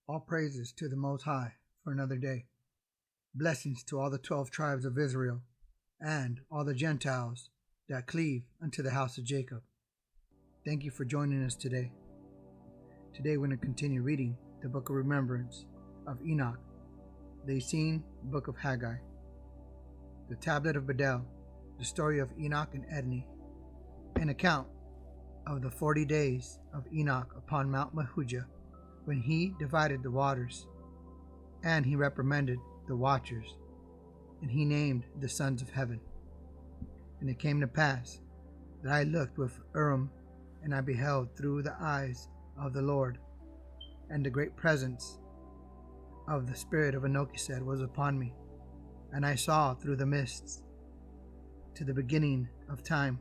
All praises to the Most High for another day. Blessings to all the 12 tribes of Israel and all the Gentiles that cleave unto the house of Jacob. Thank you for joining us today. Today we're going to continue reading the book of Remembrance of Enoch, the Essene book of Hagi, the tablet of Bedell, the story of Enoch and Essene, an account of the 40 days of Enoch upon Mount Mahuja, when he divided the waters, and he reprimanded the watchers, and he named the sons of heaven. And it came to pass that I looked with Urim, and I beheld through the eyes of the Lord, and the great presence of the spirit of Enoch was upon me, and I saw through the mists to the beginning of time,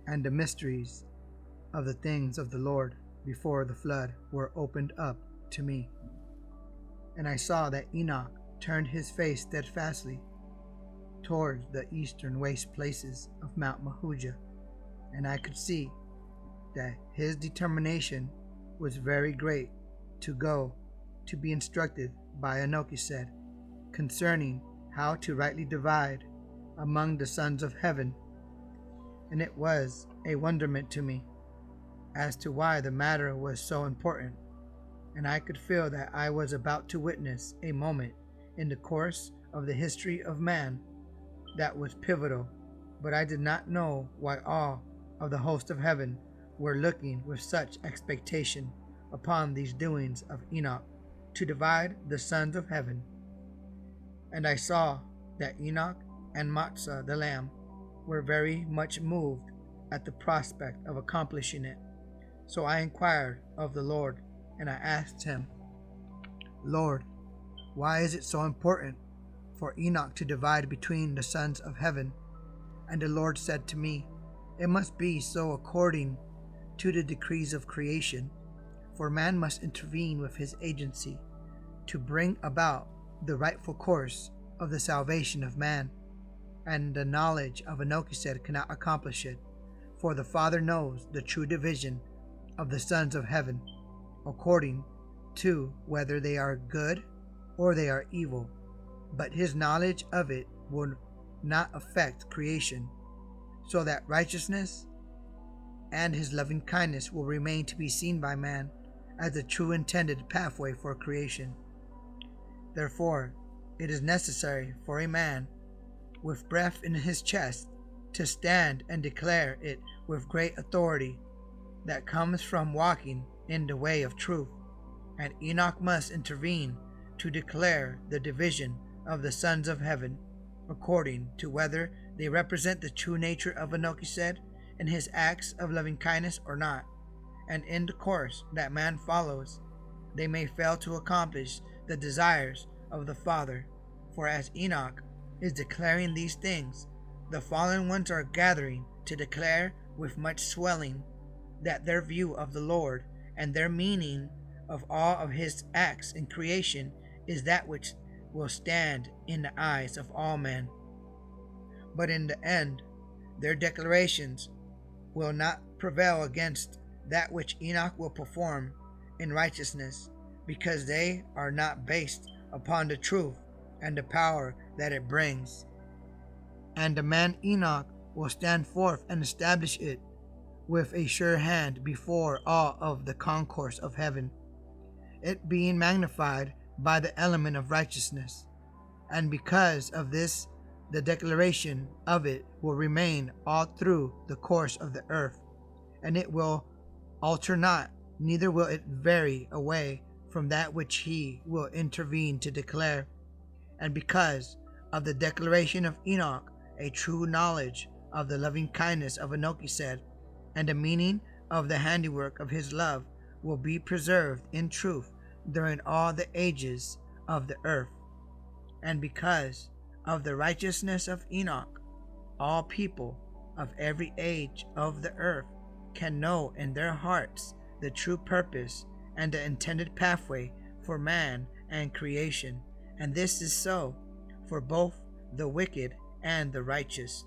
and the mysteries of the things of the Lord before the flood were opened up to me. And I saw that Enoch turned his face steadfastly towards the eastern waste places of Mount Mahuja, and I could see that his determination was very great to go to be instructed by Enoch concerning how to rightly divide among the sons of heaven. And it was a wonderment to me as to why the matter was so important, and I could feel that I was about to witness a moment in the course of the history of man that was pivotal, but I did not know why all of the host of heaven were looking with such expectation upon these doings of Enoch to divide the sons of heaven. And I saw that Enoch and Mahuja the Lamb were very much moved at the prospect of accomplishing it. So I inquired of the Lord, and I asked him, Lord, why is it so important for Enoch to divide between the sons of heaven? And the Lord said to me, it must be so according to the decrees of creation, for man must intervene with his agency to bring about the rightful course of the salvation of man, and the knowledge of Enoch cannot accomplish it, for the Father knows the true division of the sons of heaven, according to whether they are good or they are evil, but his knowledge of it will not affect creation, so that righteousness and his loving kindness will remain to be seen by man as the true intended pathway for creation. Therefore, it is necessary for a man with breath in his chest to stand and declare it with great authority that comes from walking in the way of truth, and Enoch must intervene to declare the division of the sons of heaven, according to whether they represent the true nature of Enoch and his acts of loving kindness or not. And in the course that man follows, they may fail to accomplish the desires of the Father. For as Enoch is declaring these things, the fallen ones are gathering to declare with much swelling that their view of the Lord and their meaning of all of his acts in creation is that which will stand in the eyes of all men. But in the end, their declarations will not prevail against that which Enoch will perform in righteousness, because they are not based upon the truth and the power that it brings. And the man Enoch will stand forth and establish it with a sure hand before all of the concourse of heaven, it being magnified by the element of righteousness. And because of this, the declaration of it will remain all through the course of the earth, and it will alter not, neither will it vary away from that which he will intervene to declare. And because of the declaration of Enoch, a true knowledge of the loving kindness of Enoch and the meaning of the handiwork of his love will be preserved in truth during all the ages of the earth. And because of the righteousness of Enoch, all people of every age of the earth can know in their hearts the true purpose and the intended pathway for man and creation. And this is so for both the wicked and the righteous.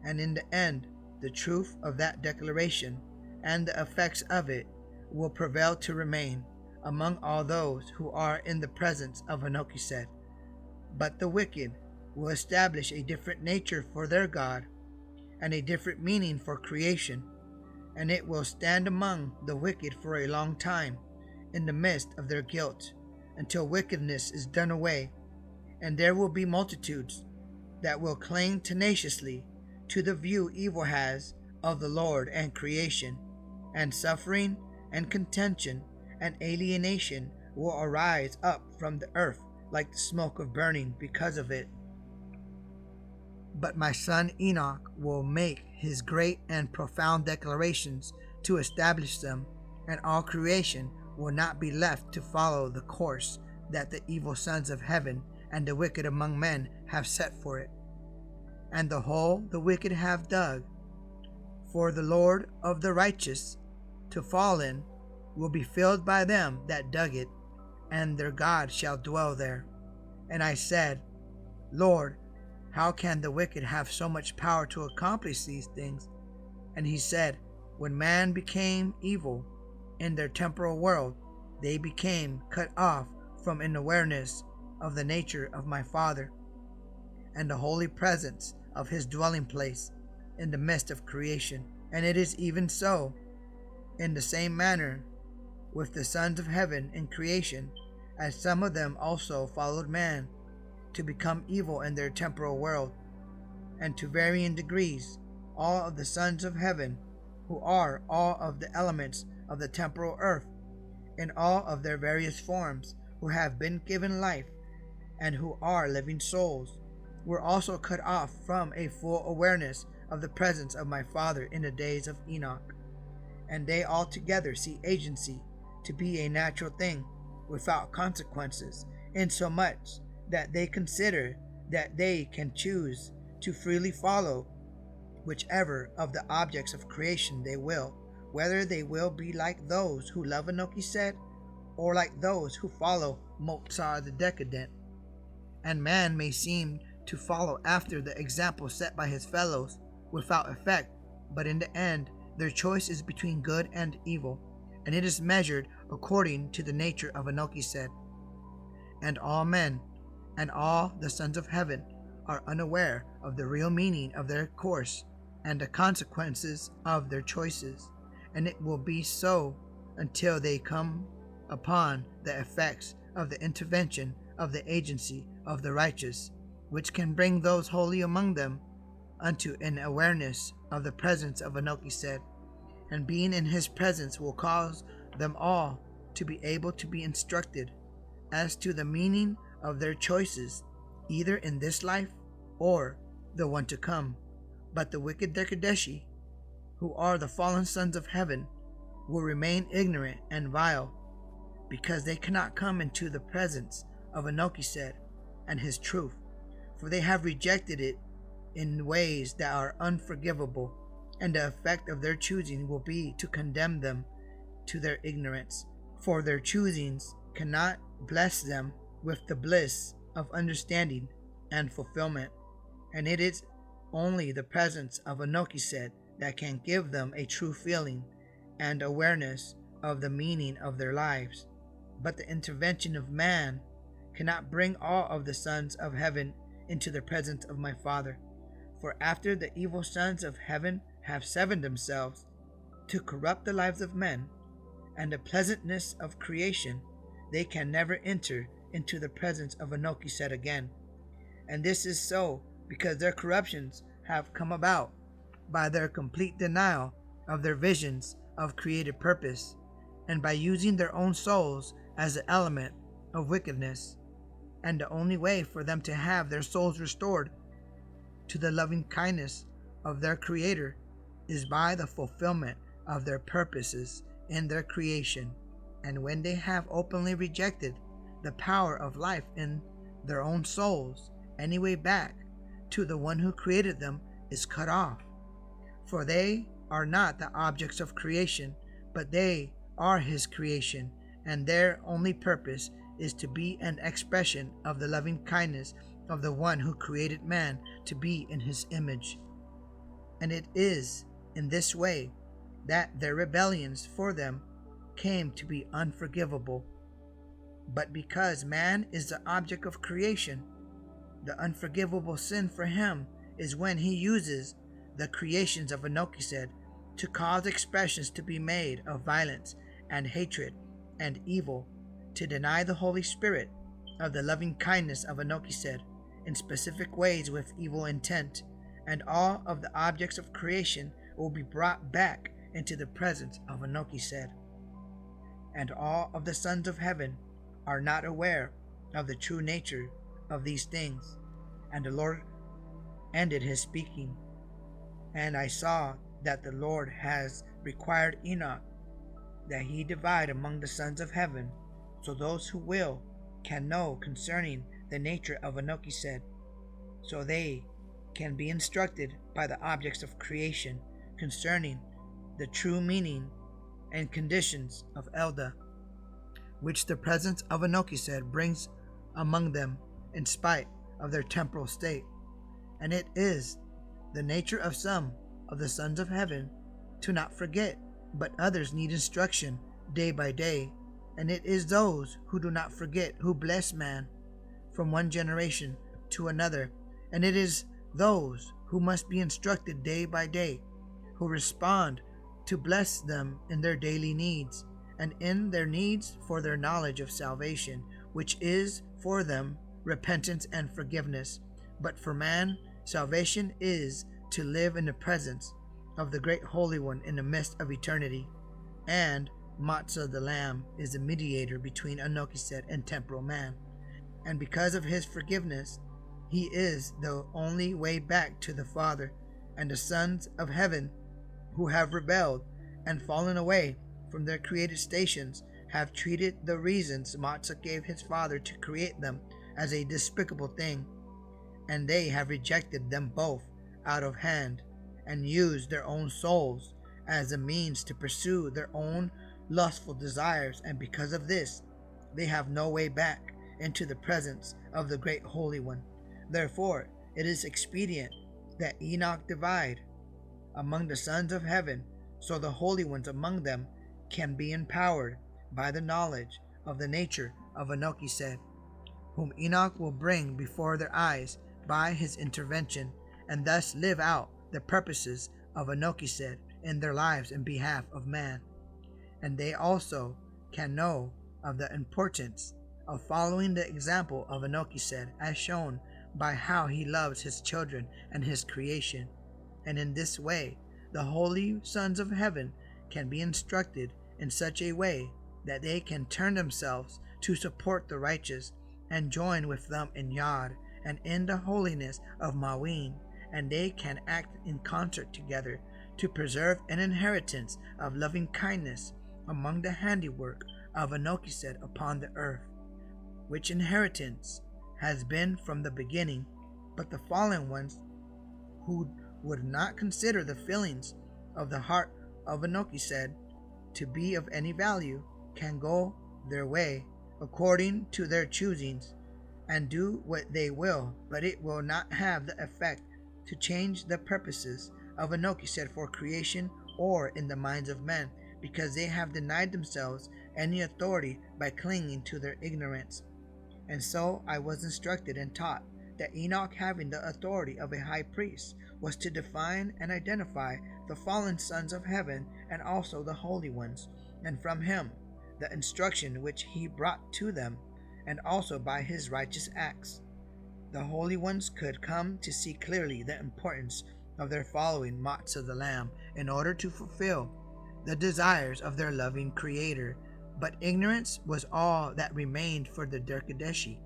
And in the end, the truth of that declaration and the effects of it will prevail to remain among all those who are in the presence of Enoch. But the wicked will establish a different nature for their God, and a different meaning for creation, and it will stand among the wicked for a long time in the midst of their guilt, until wickedness is done away, and there will be multitudes that will cling tenaciously to the view evil has of the Lord and creation, and suffering and contention and alienation will arise up from the earth like the smoke of burning because of it. But my son Enoch will make his great and profound declarations to establish them, and all creation will not be left to follow the course that the evil sons of heaven and the wicked among men have set for it. And the hole the wicked have dug for the Lord of the righteous to fall in will be filled by them that dug it, and their God shall dwell there. And I said, Lord, how can the wicked have so much power to accomplish these things? And he said, when man became evil in their temporal world, they became cut off from an awareness of the nature of my Father and the holy presence of his dwelling place in the midst of creation. And it is even so in the same manner with the sons of heaven in creation, as some of them also followed man to become evil in their temporal world, and to varying degrees all of the sons of heaven, who are all of the elements of the temporal earth, in all of their various forms, who have been given life, and who are living souls, were also cut off from a full awareness of the presence of my Father in the days of Enoch. And they altogether see agency to be a natural thing without consequences, insomuch that they consider that they can choose to freely follow whichever of the objects of creation they will, whether they will be like those who love Enoch or like those who follow Mozart the Decadent. And man may seem to follow after the example set by his fellows without effect, but in the end their choice is between good and evil, and it is measured according to the nature of Enoch. And all men and all the sons of heaven are unaware of the real meaning of their course and the consequences of their choices, and it will be so until they come upon the effects of the intervention of the agency of the righteous, which can bring those holy among them unto an awareness of the presence of Enoch, and being in his presence will cause them all to be able to be instructed as to the meaning of their choices, either in this life or the one to come. But the wicked Dekadeshi, who are the fallen sons of heaven, will remain ignorant and vile, because they cannot come into the presence of Enoch and his truth, for they have rejected it in ways that are unforgivable, and the effect of their choosing will be to condemn them to their ignorance, for their choosings cannot bless them with the bliss of understanding and fulfillment, and it is only the presence of Enoch that can give them a true feeling and awareness of the meaning of their lives. But the intervention of man cannot bring all of the sons of heaven into the presence of my Father, for after the evil sons of heaven have severed themselves to corrupt the lives of men and the pleasantness of creation, they can never enter into the presence of Enoch again. And this is so because their corruptions have come about by their complete denial of their visions of created purpose, and by using their own souls as the element of wickedness. And the only way for them to have their souls restored to the loving kindness of their Creator is by the fulfillment of their purposes in their creation. And when they have openly rejected the power of life in their own souls, any way back to the one who created them is cut off. For they are not the objects of creation, but they are his creation, and their only purpose is to be an expression of the loving kindness of the one who created man to be in his image. And it is in this way that their rebellions for them came to be unforgivable, But because man is the object of creation, the unforgivable sin for him is when he uses the creations of Enoch to cause expressions to be made of violence and hatred and evil, to deny the Holy Spirit of the loving kindness of Enoch in specific ways with evil intent, and all of the objects of creation will be brought back into the presence of Enoch. And all of the sons of heaven are not aware of the true nature of these things. And the Lord ended his speaking. And I saw that the Lord has required Enoch that he divide among the sons of heaven, so those who will can know concerning the nature of Enoch, so they can be instructed by the objects of creation concerning the true meaning and conditions of Elda, which the presence of Enoch brings among them in spite of their temporal state. And it is the nature of some of the sons of heaven to not forget, but others need instruction day by day. And it is those who do not forget who bless man from one generation to another. And it is those who must be instructed day by day, who respond to bless them in their daily needs, and in their needs for their knowledge of salvation, which is for them repentance and forgiveness. But for man, salvation is to live in the presence of the great Holy One in the midst of eternity. And Mahuja the Lamb is the mediator between Enoch and temporal man. And because of his forgiveness, he is the only way back to the Father. And the sons of heaven who have rebelled and fallen away from their created stations have treated the reasons Mahuja gave his Father to create them as a despicable thing, and they have rejected them both out of hand and used their own souls as a means to pursue their own lustful desires, and because of this they have no way back into the presence of the great Holy One. Therefore it is expedient that Enoch divide among the sons of heaven, so the holy ones among them can be empowered by the knowledge of the nature of Enoch, whom Enoch will bring before their eyes by his intervention, and thus live out the purposes of Enoch in their lives in behalf of man. And they also can know of the importance of following the example of Enoch as shown by how he loves his children and his creation. And in this way, the holy sons of heaven can be instructed in such a way that they can turn themselves to support the righteous and join with them in Yod and in the holiness of Mawin, and they can act in concert together to preserve an inheritance of loving kindness among the handiwork of Enoch upon the earth, which inheritance has been from the beginning. But the fallen ones who would not consider the feelings of the heart of Enoch to be of any value can go their way according to their choosings and do what they will, but it will not have the effect to change the purposes of Enoch for creation or in the minds of men, because they have denied themselves any authority by clinging to their ignorance. And so I was instructed and taught that Enoch, having the authority of a high priest, was to define and identify the fallen sons of heaven and also the holy ones, and from him the instruction which he brought to them, and also by his righteous acts, the holy ones could come to see clearly the importance of their following Mahuja the Lamb in order to fulfill the desires of their loving Creator. But ignorance was all that remained for the Derkadeshi.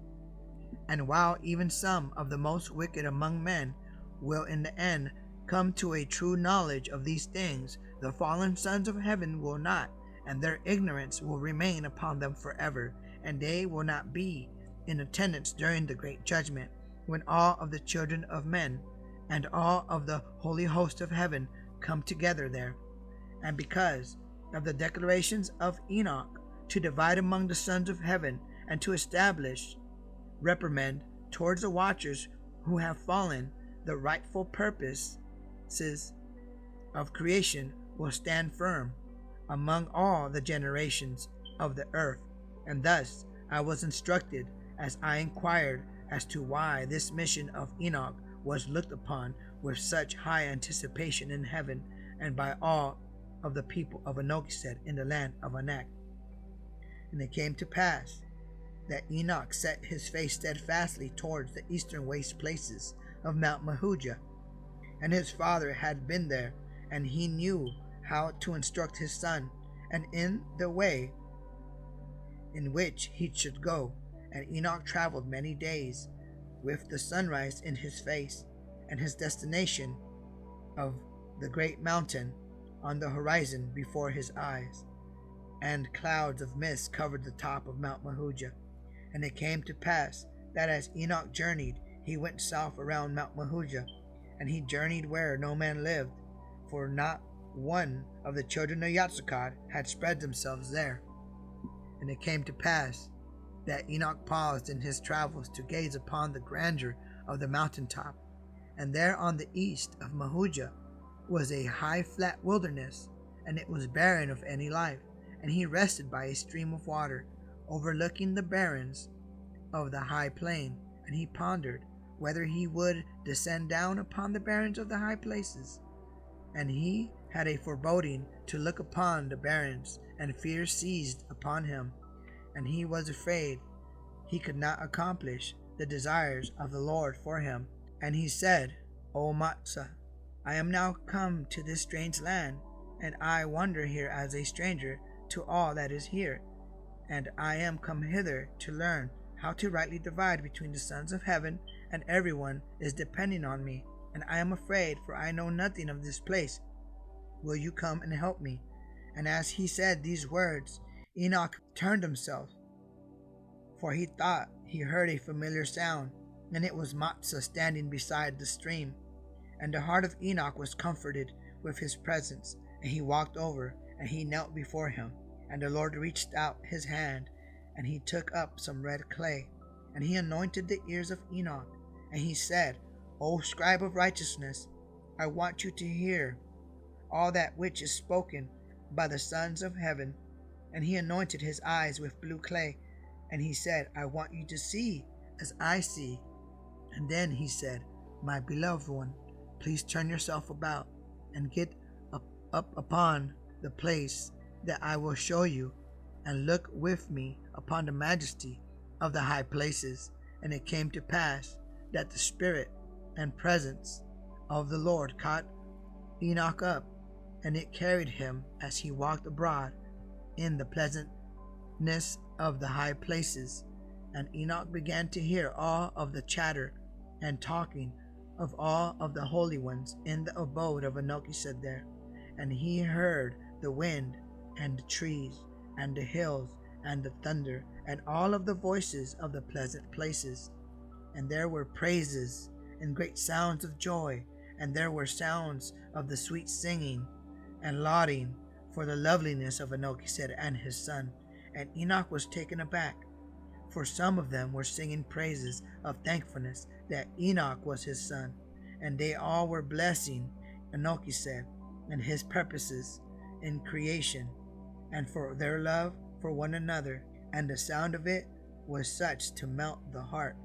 And while even some of the most wicked among men will in the end come to a true knowledge of these things, the fallen sons of heaven will not, and their ignorance will remain upon them forever, and they will not be in attendance during the great judgment, when all of the children of men and all of the holy host of heaven come together there. And because of the declarations of Enoch to divide among the sons of heaven and to establish reprimand towards the watchers who have fallen, the rightful purposes of creation will stand firm among all the generations of the earth. And thus I was instructed as I inquired as to why this mission of Enoch was looked upon with such high anticipation in heaven and by all of the people of Enoch in the land of Anak. And it came to pass that Enoch set his face steadfastly towards the eastern waste places of Mount Mahuja, and his father had been there, and he knew how to instruct his son, and in the way in which he should go. And Enoch traveled many days, with the sunrise in his face, and his destination of the great mountain on the horizon before his eyes, and clouds of mist covered the top of Mount Mahuja. And it came to pass that as Enoch journeyed, he went south around Mount Mahuja, and he journeyed where no man lived, for not one of the children of Yatsukad had spread themselves there. And it came to pass that Enoch paused in his travels to gaze upon the grandeur of the mountaintop, and there on the east of Mahuja was a high flat wilderness, and it was barren of any life, and he rested by a stream of water, overlooking the barrens of the high plain, and he pondered whether he would descend down upon the barrens of the high places. And he had a foreboding to look upon the barrens, and fear seized upon him, and he was afraid he could not accomplish the desires of the Lord for him. And he said, O Matsa, I am now come to this strange land, and I wander here as a stranger to all that is here, and I am come hither to learn how to rightly divide between the sons of heaven, and everyone is depending on me, and I am afraid, for I know nothing of this place. Will you come and help me? And as he said these words, Enoch turned himself, for he thought he heard a familiar sound, and it was Matsa standing beside the stream. And the heart of Enoch was comforted with his presence, and he walked over, and he knelt before him. And the Lord reached out his hand, and he took up some red clay, and he anointed the ears of Enoch. And he said, O scribe of righteousness, I want you to hear all that which is spoken by the sons of heaven. And he anointed his eyes with blue clay, and he said, I want you to see as I see. And then he said, My beloved one, please turn yourself about and get up upon the place that I will show you, and look with me upon the majesty of the high places. And it came to pass that the spirit and presence of the Lord caught Enoch up, and it carried him as he walked abroad in the pleasantness of the high places. And Enoch began to hear all of the chatter and talking of all of the holy ones in the abode of Enoch there. And he heard the wind and the trees and the hills and the thunder and all of the voices of the pleasant places. And there were praises and great sounds of joy, and there were sounds of the sweet singing and lauding for the loveliness of Enoch and his son. And Enoch was taken aback, for some of them were singing praises of thankfulness that Enoch was his son, and they all were blessing Enoch and his purposes in creation, and for their love for one another. And the sound of it was such to melt the heart,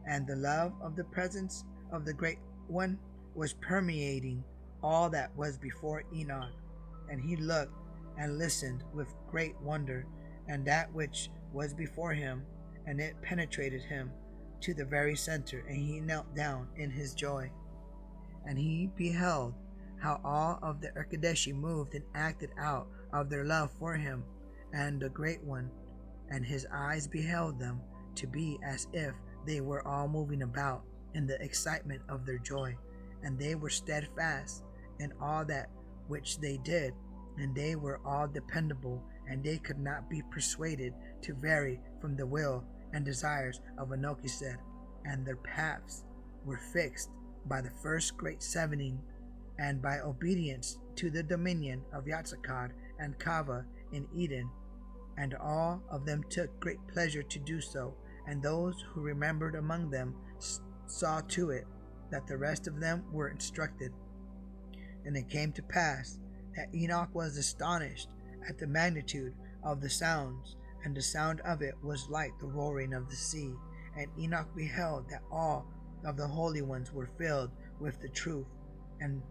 and the love of the presence of the Great One was permeating all that was before Enoch. And he looked and listened with great wonder, and that which was before him, and it penetrated him to the very center, and he knelt down in his joy. And he beheld how all of the Urkadeshi moved and acted out of their love for him and the Great One, and his eyes beheld them to be as if they were all moving about in the excitement of their joy, and they were steadfast in all that which they did, and they were all dependable, and they could not be persuaded to vary from the will and desires of Enoch, and their paths were fixed by the first great sevening, and by obedience to the dominion of Yatsakad and Kava in Eden, and all of them took great pleasure to do so, and those who remembered among them saw to it that the rest of them were instructed. And it came to pass that Enoch was astonished at the magnitude of the sounds and the sound of it was like the roaring of the sea. And Enoch beheld that all of the holy ones were filled with the truth, and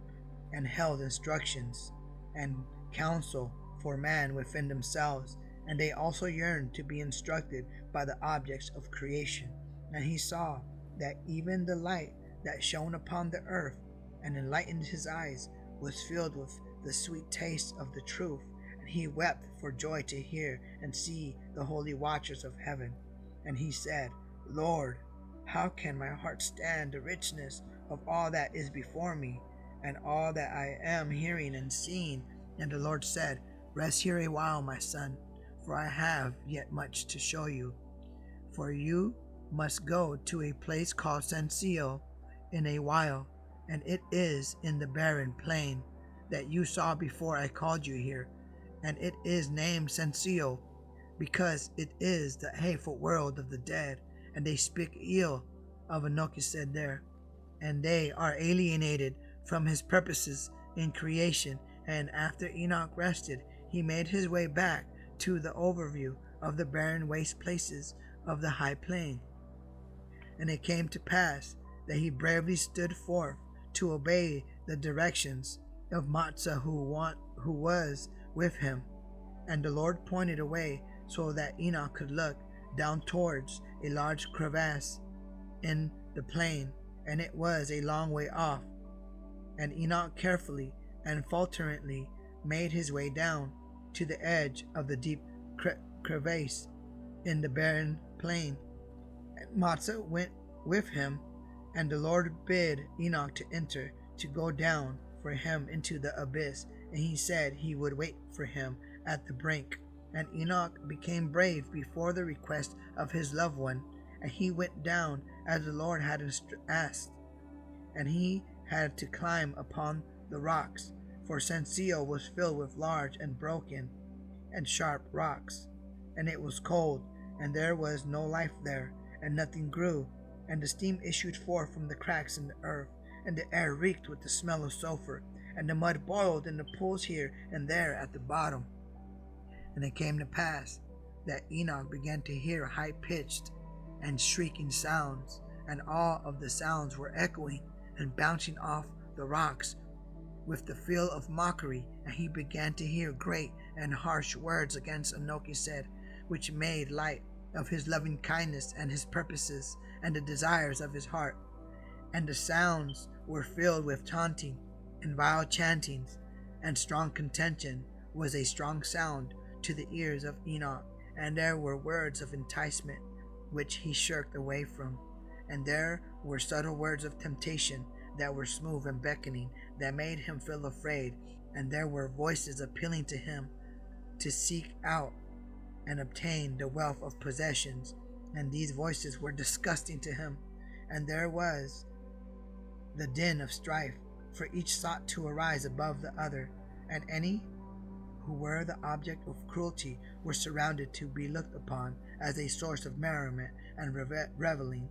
held instructions and counsel for man within themselves, and they also yearned to be instructed by the objects of creation. And he saw that even the light that shone upon the earth and enlightened his eyes was filled with the sweet taste of the truth, and he wept for joy to hear and see the holy watchers of heaven. And he said, Lord, how can my heart stand the richness of all that is before me, and all that I am hearing and seeing? And the Lord said, Rest here a while, my son, for I have yet much to show you. For you must go to a place called Sencio in a while, and it is in the barren plain that you saw before I called you here. And it is named Sencio, because it is the hateful world of the dead, and they speak ill of Enoch said there, and they are alienated from his purposes in creation. And after Enoch rested, he made his way back to the overview of the barren waste places of the high plain. And it came to pass that he bravely stood forth to obey the directions of Mahuja who was with him. And the Lord pointed a way so that Enoch could look down towards a large crevasse in the plain, and it was a long way off. And Enoch carefully and falteringly made his way down to the edge of the deep crevasse in the barren plain. And Mahuja went with him, and the Lord bid Enoch to enter, to go down for him into the abyss, and he said he would wait for him at the brink. And Enoch became brave before the request of his loved one, and he went down as the Lord had asked. And he had to climb upon the rocks, for Sencio was filled with large and broken and sharp rocks, and it was cold, and there was no life there, and nothing grew, and the steam issued forth from the cracks in the earth, and the air reeked with the smell of sulfur, and the mud boiled in the pools here and there at the bottom. And it came to pass that Enoch began to hear high-pitched and shrieking sounds, and all of the sounds were echoing and bouncing off the rocks with the feel of mockery. And he began to hear great and harsh words against Enoch said, which made light of his loving kindness and his purposes and the desires of his heart. And the sounds were filled with taunting and vile chantings, and strong contention was a strong sound to the ears of Enoch. And there were words of enticement which he shirked away from, and there were subtle words of temptation that were smooth and beckoning, that made him feel afraid. And there were voices appealing to him to seek out and obtain the wealth of possessions, and these voices were disgusting to him. And there was the din of strife, for each sought to arise above the other, and any who were the object of cruelty were surrounded to be looked upon as a source of merriment and reveling,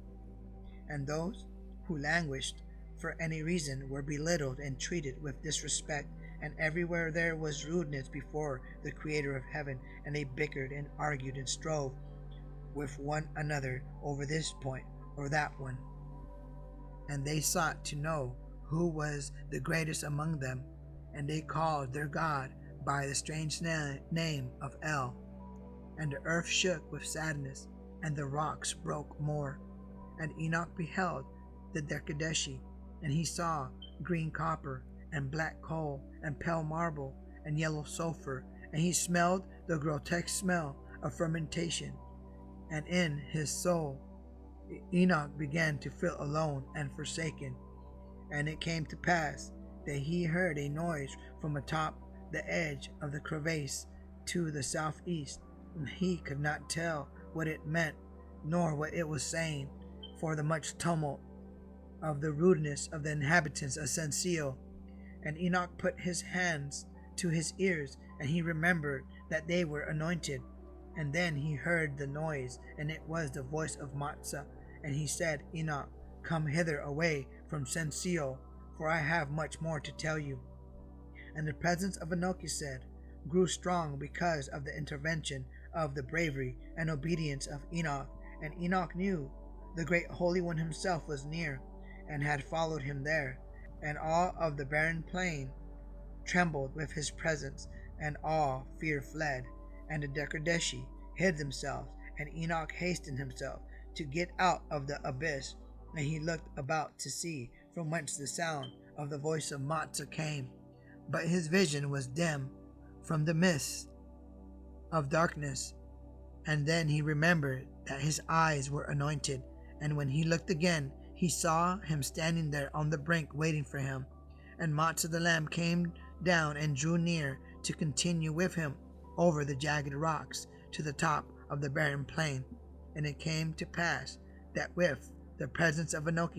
and those who languished for any reason were belittled and treated with disrespect. And everywhere there was rudeness before the Creator of heaven, and they bickered and argued and strove with one another over this point or that one. And they sought to know who was the greatest among them, and they called their God by the strange name of El. And the earth shook with sadness, and the rocks broke more. And Enoch beheld the Dekadeshi, and he saw green copper, and black coal, and pale marble, and yellow sulfur, and he smelled the grotesque smell of fermentation. And in his soul Enoch began to feel alone and forsaken. And it came to pass that he heard a noise from atop the edge of the crevasse to the southeast, and he could not tell what it meant, nor what it was saying, for the much tumult of the rudeness of the inhabitants of Sencio. And Enoch put his hands to his ears, and he remembered that they were anointed. And then he heard the noise, and it was the voice of Mahuja. And he said, Enoch, come hither away from Sencio, for I have much more to tell you. And the presence of Enoch said grew strong because of the intervention of the bravery and obedience of Enoch. And Enoch knew the great Holy One himself was near, and had followed him there. And all of the barren plain trembled with his presence, and all fear fled. And the Derkadeshi hid themselves, and Enoch hastened himself to get out of the abyss. And he looked about to see from whence the sound of the voice of Matzah came. But his vision was dim from the mist of darkness. And then he remembered that his eyes were anointed. And when he looked again, he saw him standing there on the brink waiting for him. And Matzah the Lamb came down and drew near to continue with him over the jagged rocks to the top of the barren plain. And it came to pass that with the presence of Enoch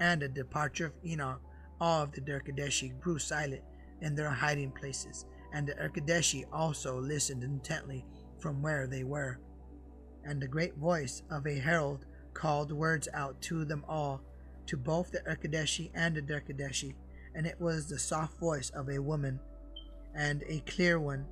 and the departure of Enoch, all of the Derkadeshi grew silent in their hiding places. And the Derkadeshi also listened intently from where they were. And the great voice of a herald called words out to them all, to both the Derkadeshi and the Derkadeshi. And it was the soft voice of a woman, and a clear one,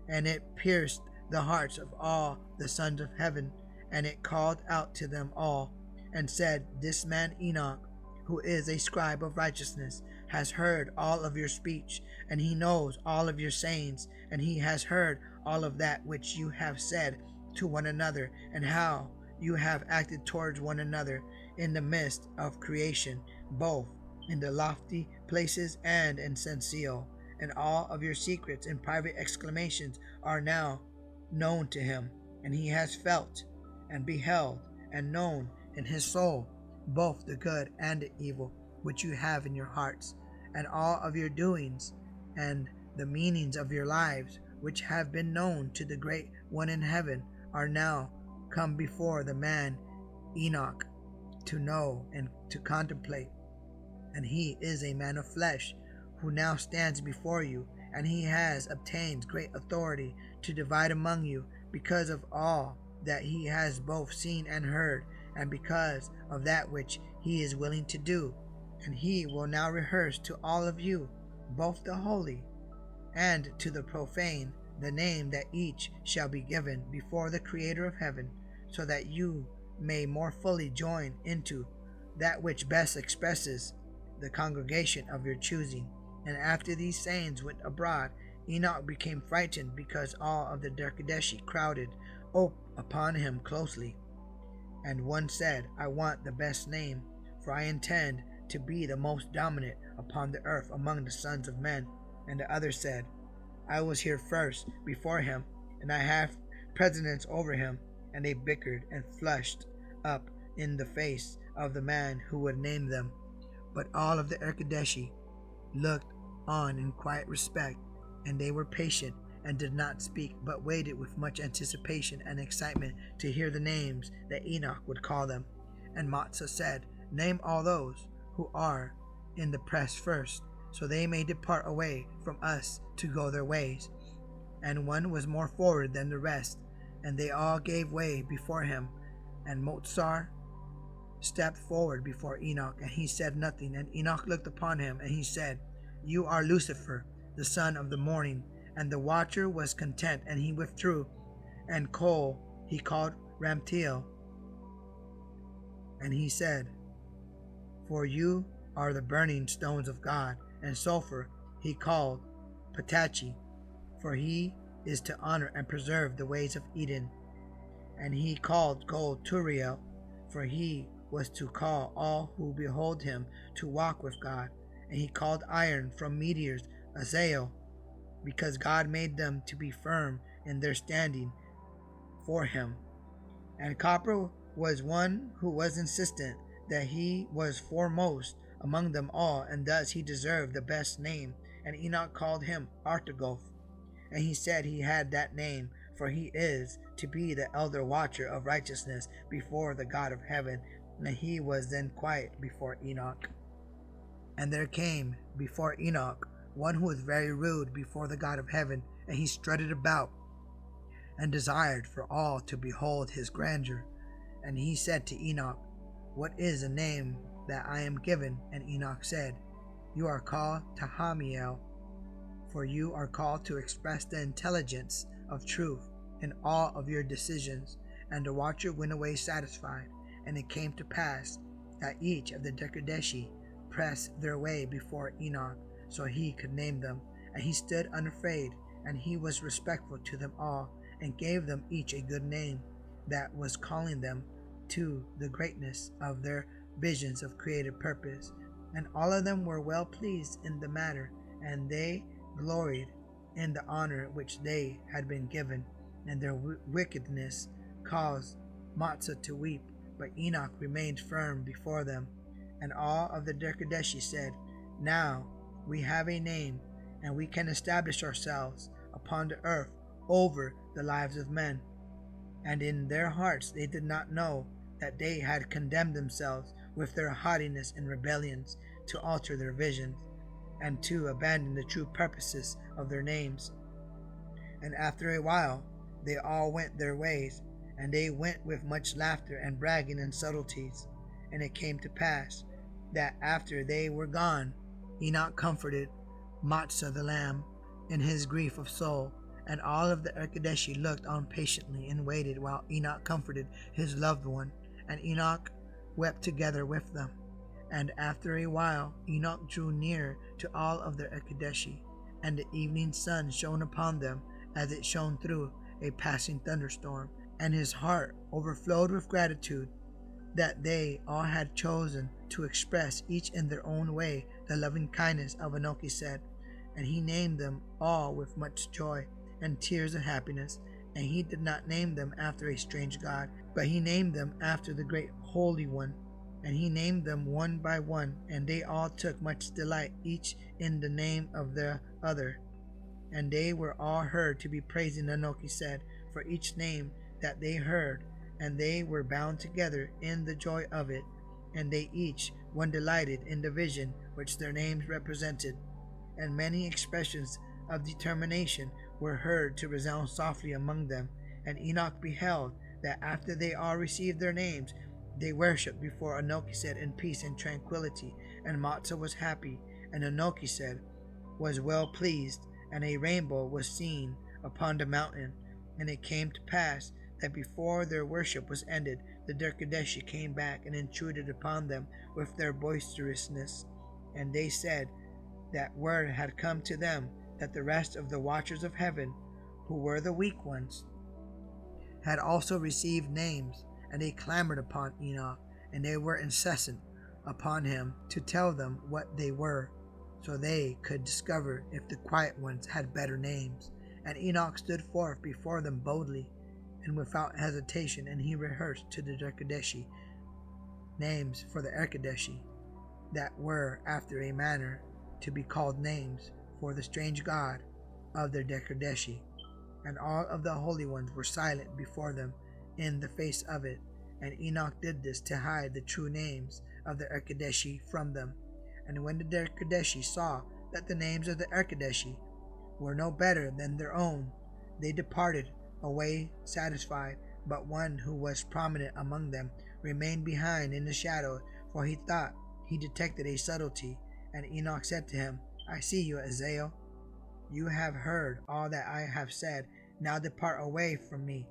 and it pierced the hearts of all the sons of heaven. And it called out to them all, and said, This man Enoch, who is a scribe of righteousness, has heard all of your speech, and he knows all of your sayings, and he has heard all of that which you have said to one another, and how you have acted towards one another in the midst of creation, both in the lofty places and in Sencio. And all of your secrets and private exclamations are now known to him, and he has felt and beheld and known in his soul both the good and the evil which you have in your hearts. And all of your doings and the meanings of your lives, which have been known to the great one in heaven, are now come before the man Enoch to know and to contemplate. And he is a man of flesh, who now stands before you, and he has obtained great authority to divide among you, because of all that he has both seen and heard, and because of that which he is willing to do. And he will now rehearse to all of you, both the holy and to the profane, the name that each shall be given before the Creator of heaven, so that you may more fully join into that which best expresses the congregation of your choosing. And after these sayings went abroad, Enoch became frightened, because all of the Derkadeshi crowded upon him closely. And one said, I want the best name, for I intend to be the most dominant upon the earth among the sons of men. And the other said, I was here first before him, and I have precedence over him. And they bickered and flushed up in the face of the man who would name them. But all of the Derkadeshi looked on in quiet respect, and they were patient and did not speak, but waited with much anticipation and excitement to hear the names that Enoch would call them. And Matzah said, Name all those who are in the press first, so they may depart away from us to go their ways. And one was more forward than the rest, and they all gave way before him. And Matzah stepped forward before Enoch, and he said nothing. And Enoch looked upon him, and he said, You are Lucifer, the son of the morning. And the watcher was content, and he withdrew. And coal he called Ramtiel. And he said, For you are the burning stones of God. And sulfur he called Patachi, for he is to honor and preserve the ways of Eden. And he called gold Turiel, for he was to call all who behold him to walk with God. And he called iron from meteors Azael, because God made them to be firm in their standing for him. And copper was one who was insistent that he was foremost among them all, and thus he deserved the best name. And Enoch called him Artagoth, and he said he had that name, for he is to be the elder watcher of righteousness before the God of heaven. And he was then quiet before Enoch. And there came before Enoch one who was very rude before the God of heaven, and he strutted about and desired for all to behold his grandeur. And he said to Enoch, What is the name that I am given? And Enoch said, You are called Tahamiel, for you are called to express the intelligence of truth. in all of your decisions, and the watcher went away satisfied. And it came to pass that each of the Decadeshi pressed their way before Enoch, so he could name them. And he stood unafraid, and he was respectful to them all, and gave them each a good name, that was calling them to the greatness of their visions of creative purpose. And all of them were well pleased in the matter, and they gloried in the honor which they had been given. And their wickedness caused Matzah to weep, but Enoch remained firm before them. And all of the Decadeshi said, Now we have a name, and we can establish ourselves upon the earth over the lives of men. And in their hearts they did not know that they had condemned themselves with their haughtiness and rebellions to alter their visions, and to abandon the true purposes of their names. And after a while they all went their ways, and they went with much laughter and bragging and subtleties. And it came to pass that after they were gone, Enoch comforted Matzah the lamb in his grief of soul, and all of the Decadeshi looked on patiently and waited while Enoch comforted his loved one, and Enoch wept together with them. And after a while Enoch drew near to all of the Decadeshi, and the evening sun shone upon them as it shone through a passing thunderstorm, and his heart overflowed with gratitude that they all had chosen to express each in their own way the loving kindness of Enoch said. And he named them all with much joy and tears of happiness. And he did not name them after a strange god, but he named them after the great Holy One. And he named them one by one, and they all took much delight, each in the name of the other. And they were all heard to be praising Enoch said for each name that they heard, and they were bound together in the joy of it, and they each one delighted in the vision which their names represented. And many expressions of determination were heard to resound softly among them. And Enoch beheld that after they all received their names, they worshipped before Enoch said in peace and tranquility. And Matzah was happy, and Enoch said was well pleased, and a rainbow was seen upon the mountain. And it came to pass that before their worship was ended, the Decadeshi came back and intruded upon them with their boisterousness. And they said that word had come to them that the rest of the watchers of heaven, who were the weak ones, had also received names. And they clamored upon Enoch, and they were incessant upon him to tell them what they were, so they could discover if the quiet ones had better names. And Enoch stood forth before them boldly and without hesitation, and he rehearsed to the Decadeshi names for the Decadeshi that were after a manner to be called names for the strange god of the Decadeshi. And all of the holy ones were silent before them in the face of it. And Enoch did this to hide the true names of the Decadeshi from them. And when the Decadeshi saw that the names of the Decadeshi were no better than their own, they departed away satisfied. But one who was prominent among them remained behind in the shadow, for he thought he detected a subtlety. And Enoch said to him, I see you, Azazel. You have heard all that I have said. Now depart away from me,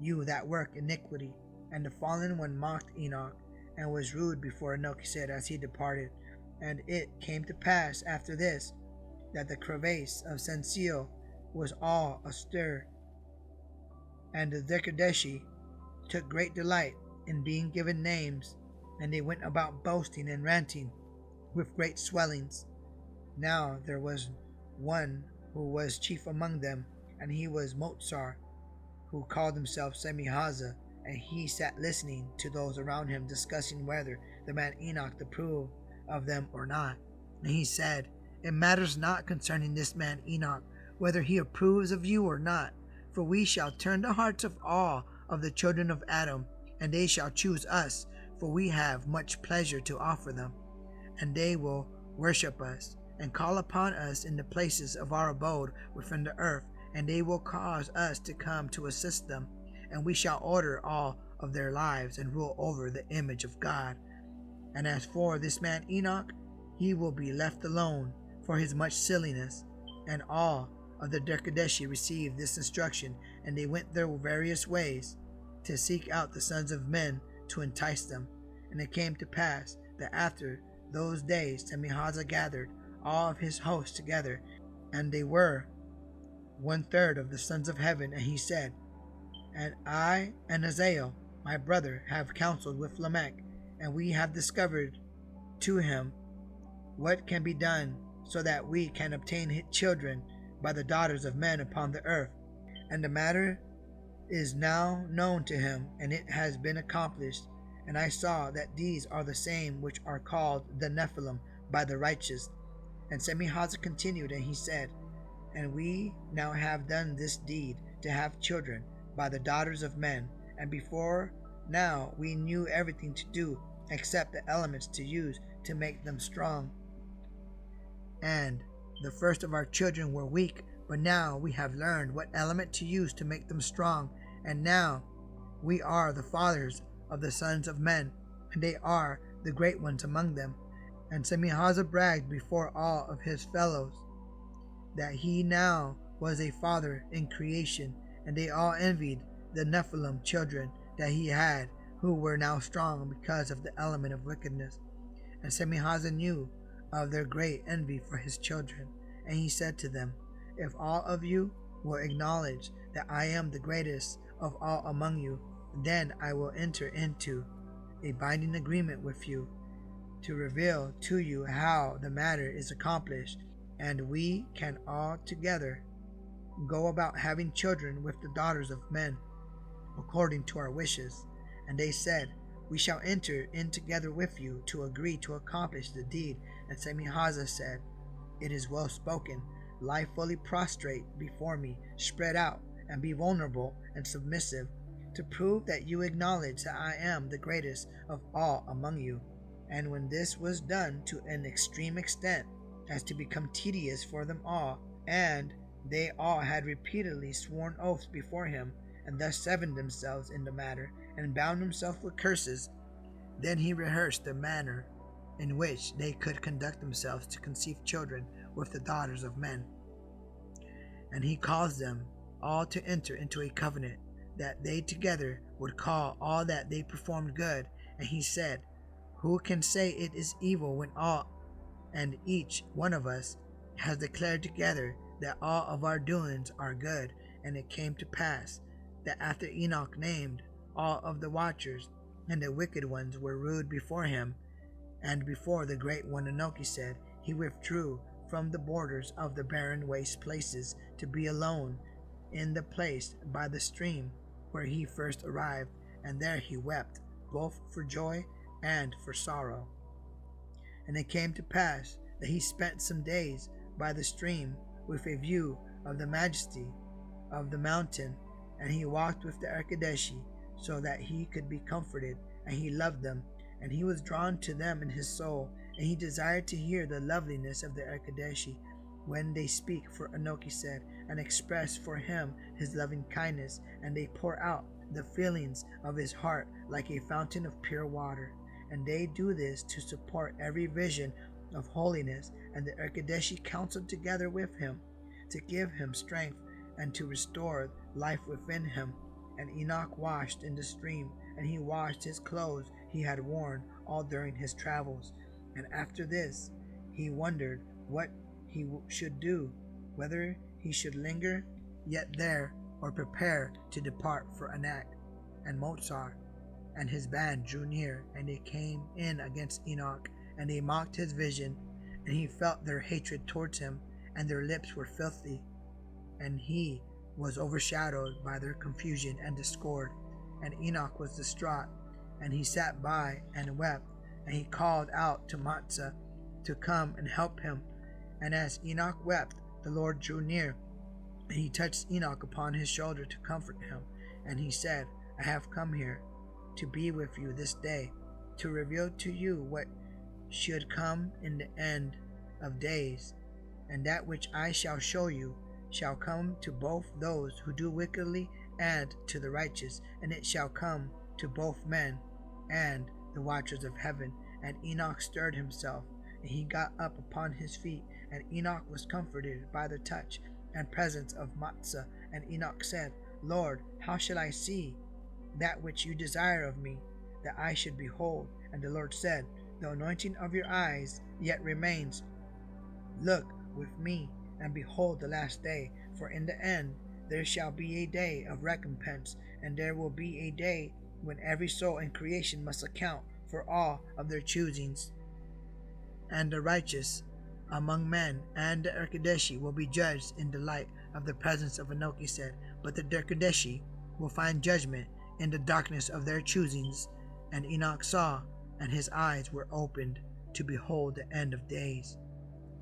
you that work iniquity. And the fallen one mocked Enoch, and was rude before Enoch said as he departed. And it came to pass after this, that the crevasse of Sencio was all astir, and the Decadeshi took great delight in being given names, and they went about boasting and ranting with great swellings. Now there was one who was chief among them, and he was Motsar, who called himself Semihaza, and he sat listening to those around him discussing whether the man Enoch approved of them or not. And he said, It matters not concerning this man Enoch, whether he approves of you or not, for we shall turn the hearts of all of the children of Adam, and they shall choose us, for we have much pleasure to offer them. And they will worship us, and call upon us in the places of our abode within the earth, and they will cause us to come to assist them, and we shall order all of their lives and rule over the image of God. And as for this man Enoch, he will be left alone for his much silliness, and all of the Derkadeshi received this instruction, and they went their various ways to seek out the sons of men to entice them. And it came to pass that after those days Mahuja gathered all of his hosts together, and they were 1/3 of the sons of heaven. And he said, And I and Azazel, my brother, have counseled with Lamech, and we have discovered to him what can be done, so that we can obtain children by the daughters of men upon the earth. And the matter is now known to him, and it has been accomplished. And I saw that these are the same which are called the Nephilim by the righteous. And Mahuja continued, and he said, And we now have done this deed to have children by the daughters of men, and before now we knew everything to do except the elements to use to make them strong. And the first of our children were weak, but now we have learned what element to use to make them strong, and now we are the fathers of the sons of men, and they are the great ones among them. And Mahuja bragged before all of his fellows that he now was a father in creation, and they all envied the Nephilim children that he had, who were now strong because of the element of wickedness. And Mahuja knew of their great envy for his children, and he said to them, If all of you will acknowledge that I am the greatest of all among you, then I will enter into a binding agreement with you to reveal to you how the matter is accomplished, and we can all together go about having children with the daughters of men, according to our wishes. And they said, We shall enter in together with you to agree to accomplish the deed. And Mahuja said, It is well spoken. Lie fully prostrate before me, spread out, and be vulnerable and submissive, to prove that you acknowledge that I am the greatest of all among you. And when this was done to an extreme extent, as to become tedious for them all, and they all had repeatedly sworn oaths before him, and thus severed themselves in the matter, and bound themselves with curses, then he rehearsed the manner in which they could conduct themselves to conceive children with the daughters of men. And he caused them all to enter into a covenant, that they together would call all that they performed good. And he said, Who can say it is evil when all and each one of us has declared together that all of our doings are good? And it came to pass that after Enoch named all of the watchers, and the wicked ones were rude before him, and before the great one Enoch said, he withdrew from the borders of the barren waste places to be alone in the place by the stream where he first arrived, and there he wept, both for joy and for sorrow. And it came to pass that he spent some days by the stream with a view of the majesty of the mountain, and he walked with the Erkadeshi, so that he could be comforted, and he loved them, and he was drawn to them in his soul, and he desired to hear the loveliness of the Erkadeshi when they speak, for Enoch said, and express for him his loving kindness, and they pour out the feelings of his heart like a fountain of pure water. And they do this to support every vision of holiness. And the Erkadeshi counseled together with him to give him strength and to restore life within him. And Enoch washed in the stream, and he washed his clothes he had worn all during his travels. And after this he wondered what he should do, whether he should linger yet there, or prepare to depart for Anak. And Mozart and his band drew near, and they came in against Enoch, and they mocked his vision, and he felt their hatred towards him, and their lips were filthy, and he was overshadowed by their confusion and discord. And Enoch was distraught, and he sat by and wept, and he called out to Matzah to come and help him. And as Enoch wept, the Lord drew near, and he touched Enoch upon his shoulder to comfort him. And he said, I have come here to be with you this day, to reveal to you what should come in the end of days. And that which I shall show you shall come to both those who do wickedly and to the righteous, and it shall come to both men and the watchers of heaven. And Enoch stirred himself, and he got up upon his feet, and Enoch was comforted by the touch and presence of Matzah. And Enoch said, Lord, how shall I see that which you desire of me, that I should behold? And the Lord said, the anointing of your eyes yet remains. Look with me, and behold the last day, for in the end there shall be a day of recompense, and there will be a day when every soul in creation must account for all of their choosings. And the righteous among men and the Erkadeshi will be judged in the light of the presence of Enoch, he said, but the Erkadeshi will find judgment in the darkness of their choosings. And Enoch saw, and his eyes were opened to behold the end of days,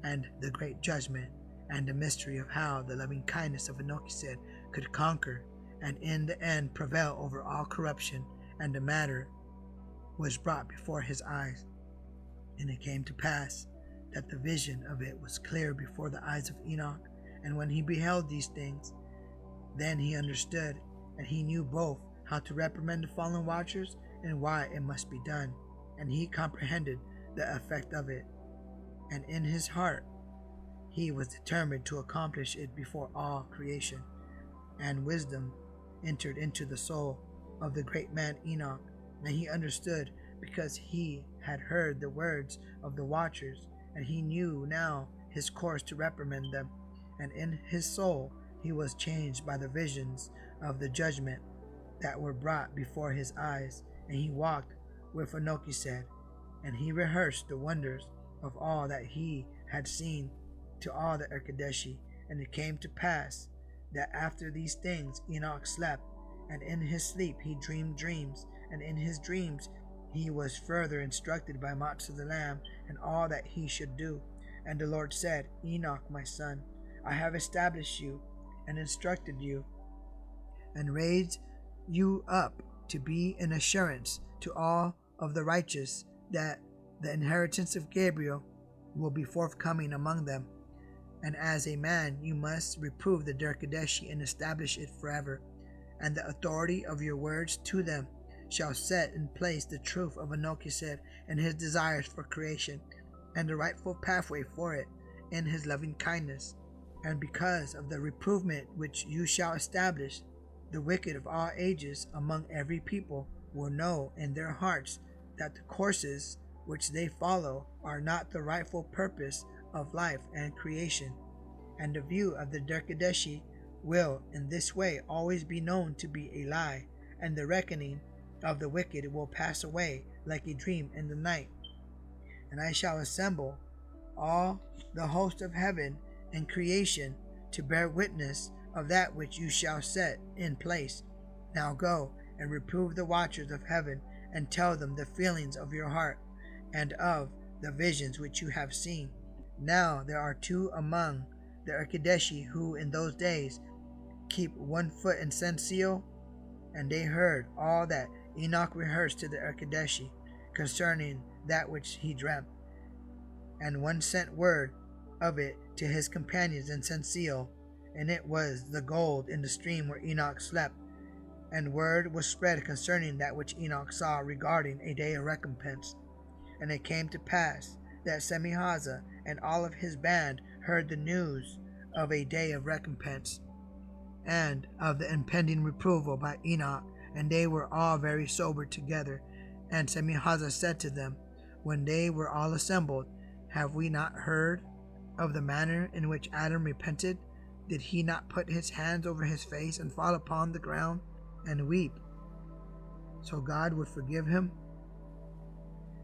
and the great judgment, and the mystery of how the loving kindness of Enoch, he said, could conquer, and in the end prevail over all corruption. And the matter was brought before his eyes. And it came to pass that the vision of it was clear before the eyes of Enoch. And when he beheld these things, then he understood, and he knew both how to reprimand the fallen watchers and why it must be done. And he comprehended the effect of it. And in his heart he was determined to accomplish it before all creation. And wisdom entered into the soul of the great man Enoch, and he understood, because he had heard the words of the watchers, and he knew now his course to reprimand them. And in his soul he was changed by the visions of the judgment that were brought before his eyes. And he walked with Enoch, he said, and he rehearsed the wonders of all that he had seen to all the Erkadeshi. And it came to pass that after these things Enoch slept, and in his sleep he dreamed dreams, and in his dreams he was further instructed by Matzah the Lamb, and all that he should do. And the Lord said, Enoch, my son, I have established you, and instructed you, and raised you up to be an assurance to all of the righteous, that the inheritance of Gabriel will be forthcoming among them. And as a man you must reprove the Erkadeshi and establish it forever. And the authority of your words to them shall set in place the truth of Enoch, he said, and his desires for creation, and the rightful pathway for it in his loving kindness. And because of the reprovement which you shall establish, the wicked of all ages among every people will know in their hearts that the courses which they follow are not the rightful purpose of life and creation. And the view of the Erkadeshi will in this way always be known to be a lie, and the reckoning of the wicked will pass away like a dream in the night. And I shall assemble all the host of heaven and creation to bear witness of that which you shall set in place. Now go and reprove the watchers of heaven, and tell them the feelings of your heart, and of the visions which you have seen. Now there are two among the Erkadeshi who in those days keep 1 foot in Sencio, and they heard all that Enoch rehearsed to the Erkadeshi concerning that which he dreamt. And one sent word of it to his companions in Sencio, and it was the gold in the stream where Enoch slept. And word was spread concerning that which Enoch saw regarding a day of recompense. And it came to pass that Semihaza and all of his band heard the news of a day of recompense, and of the impending reproval by Enoch, and they were all very sober together. And Semihaza said to them, when they were all assembled, have we not heard of the manner in which Adam repented? Did he not put his hands over his face and fall upon the ground and weep, so God would forgive him?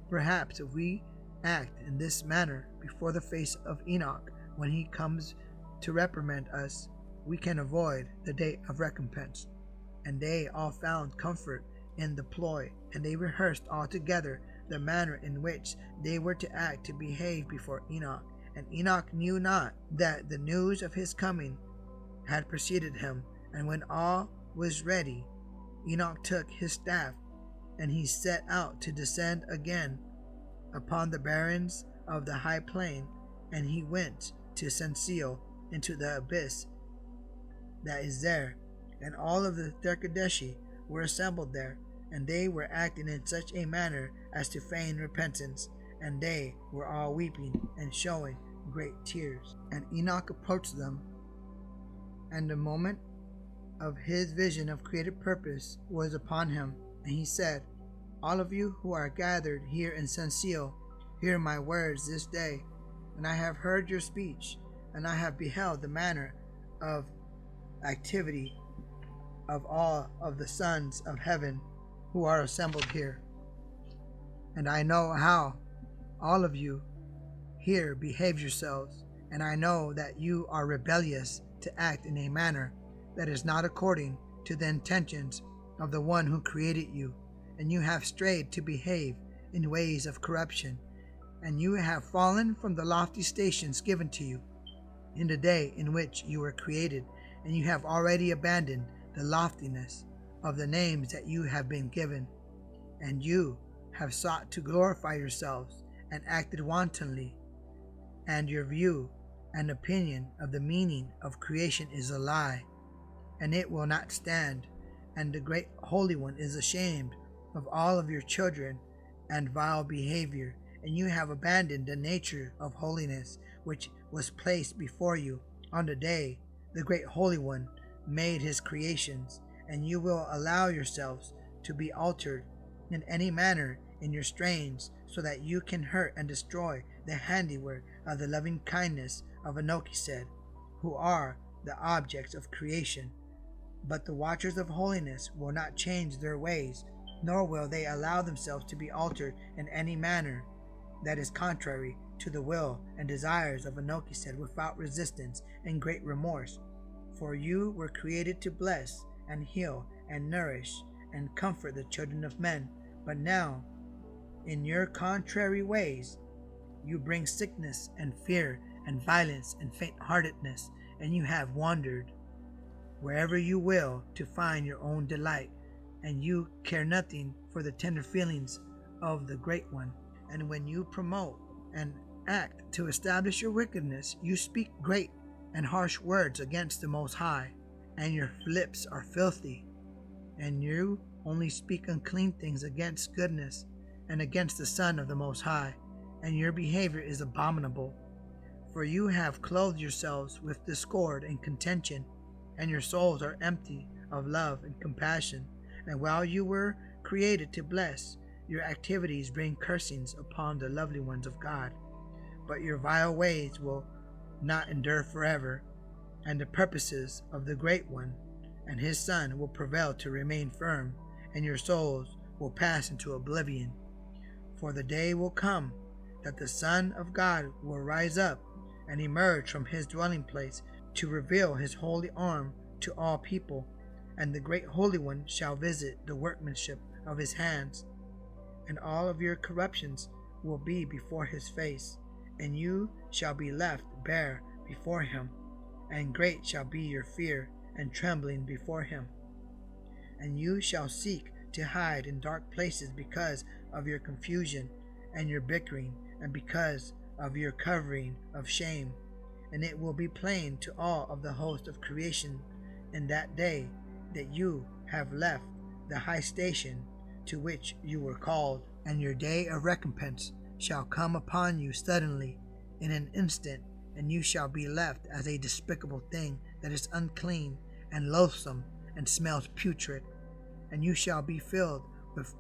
Perhaps if we act in this manner before the face of Enoch when he comes to reprimand us, we can avoid the day of recompense. And they all found comfort in the ploy, and they rehearsed all together the manner in which they were to act to behave before Enoch. And Enoch knew not that the news of his coming had preceded him. And when all was ready, Enoch took his staff, and he set out to descend again upon the barrens of the high plain, and he went to Sencio, into the abyss that is there. And all of the Erkadeshi were assembled there, and they were acting in such a manner as to feign repentance, and they were all weeping and showing great tears. And Enoch approached them And the moment of his vision of created purpose was upon him, and he said, all of you who are gathered here in Sencio, hear my words this day. And I have heard your speech, and I have beheld the manner of activity of all of the sons of heaven who are assembled here. And I know how all of you here behave yourselves, and I know that you are rebellious to act in a manner that is not according to the intentions of the one who created you, and you have strayed to behave in ways of corruption, and you have fallen from the lofty stations given to you in the day in which you were created, and you have already abandoned the loftiness of the names that you have been given, and you have sought to glorify yourselves and acted wantonly, and your view and opinion of the meaning of creation is a lie, and it will not stand, and the great Holy One is ashamed of all of your children and vile behavior, and you have abandoned the nature of holiness which was placed before you on the day the great Holy One made his creations, and you will allow yourselves to be altered in any manner in your strains, so that you can hurt and destroy the handiwork of the loving kindness of Enoch, who are the objects of creation. But the watchers of holiness will not change their ways, nor will they allow themselves to be altered in any manner that is contrary to the will and desires of Enoch, without resistance and great remorse. For you were created to bless and heal and nourish and comfort the children of men. But now, in your contrary ways, you bring sickness and fear and violence and faint-heartedness, and you have wandered wherever you will to find your own delight, and you care nothing for the tender feelings of the Great One. And when you promote and act to establish your wickedness, you speak great and harsh words against the Most High, and your lips are filthy, and you only speak unclean things against goodness and against the Son of the Most High, and your behavior is abominable. For you have clothed yourselves with discord and contention, and your souls are empty of love and compassion. And while you were created to bless, your activities bring cursings upon the lovely ones of God. But your vile ways will not endure forever, and the purposes of the Great One and his Son will prevail to remain firm, and your souls will pass into oblivion. For the day will come that the Son of God will rise up and emerge from his dwelling place to reveal his holy arm to all people, and the great Holy One shall visit the workmanship of his hands, and all of your corruptions will be before his face, and you shall be left bare before him, and great shall be your fear and trembling before him. And you shall seek to hide in dark places because of your confusion and your bickering, and because of your covering of shame. And it will be plain to all of the host of creation in that day that you have left the high station to which you were called, and your day of recompense shall come upon you suddenly in an instant, and you shall be left as a despicable thing that is unclean and loathsome and smells putrid, and you shall be filled with